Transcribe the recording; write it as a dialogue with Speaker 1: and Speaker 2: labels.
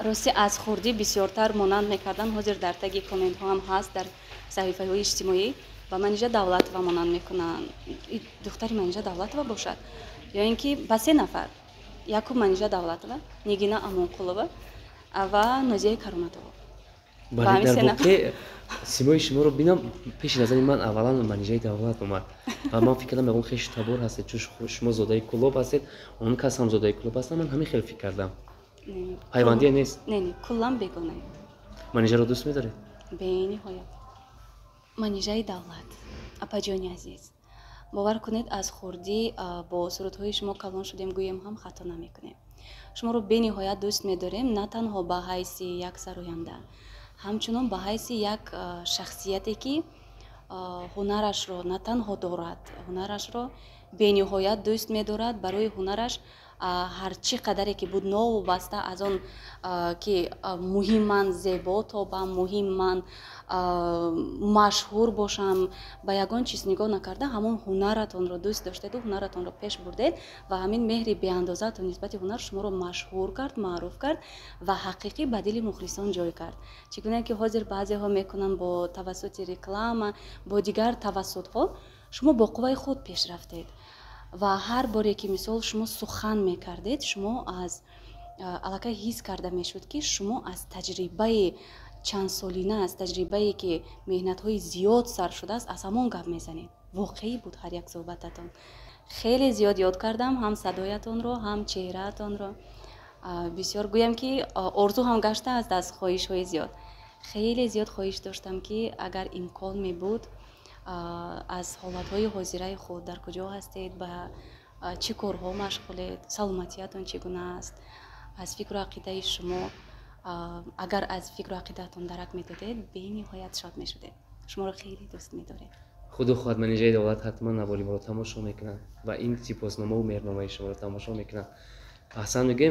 Speaker 1: рости аз хурдӣ бисёртар монанд мекардан. ҳозир дар таги комментҳо ҳам ҳаст дар саҳифаҳои иҷтимоӣ. ба Манижа Давлатова монанд мекунанд. Духтари Манижа Давлатова бошад ё ин ки ба се нафар. Якум Манижа Давлатова, Нигина Амонқулова ва Нозияи Кароматова.
Speaker 2: Бале, дар воқеъ симои шуморо бинам пеши назари ман аввалан Манижаи Давлат омад. Ва ман фикр кардам ягон хеshi табор ҳастед, чун шумо зодаи Кулоб ҳастед, он кас ҳам зодаи Кулоб ҳастад. Ман ҳамин хел фикр кардам. Пайвандие нест?
Speaker 1: Не, куллан бегонаем.
Speaker 2: Манижаро дӯст медоред?
Speaker 1: Бениҳоят. Манижаи Давлат, апаҷони азиз, бовар кунед аз хурдӣ бо сурудҳои шумо калон шудем гӯем ҳам хато намекунем. Шуморо бениҳоят дӯст медорем, на танҳо ба ҳайси як сароянда, ҳамчунон ба ҳайси як шахсияте ки ҳунарашро на танҳо дорад, ҳунарашро бениҳоят дӯст медорад. Барои ҳунараш ҳарчи қадаре ки буд новобаста аз он ки муҳимман зебо тобам, муҳимман машҳур бошам, ба ягон чиз нигоҳ накарда ҳамон ҳунаратонро дӯст доштеду ҳунаратонро пеш бурдед ва ҳамин меҳри беандозаатон нисбати ҳунар шуморо машҳур кард, маъруф кард ва ҳақиқӣ ба дили мухлисон ҷой кард. Чӣ гуна ки ҳозир баъзеҳо мекунанд бо тавассути реклама, бо дигар тавассутҳо, шумо бо қувваи худ пеш рафтед ва ҳар боре ки мисол шумо сухан мекардед, шумо аз аллакай ҳис карда мешуд ки шумо аз таҷрибаи чандсолина, аз таҷрибае ки меҳнатҳои зиёд сар шудааст, аз ҳамон гап мезанед. Воқеӣ буд ҳар як суҳбататон. Хеле зиёд ёд кардам ҳам садоятонро, ҳам чеҳраатонро. Бисёр гӯям ки орзу ҳам гаштааст аз хоҳишҳои зиёд. Хеле зиёд хоҳиш доштам ки агар имкон мебуд аз ҳолатҳои ҳозираи худ, дар куҷо ҳастед, ба чӣ корҳо машғулед, саломатиятон чӣ гуна аст, аз фикру ақидаи шумо, агар аз фикру ақидаатон дарак медодед, бениҳоят шод мешудед. Шуморо хеле дӯст медорем.
Speaker 2: Худо хоҳад Манижаи Давлат ҳатман навори моро тамошо мекунад ва ин сипосномаву меҳрубонии шуморо тамошо мекунад. Аҳсан мегӯем.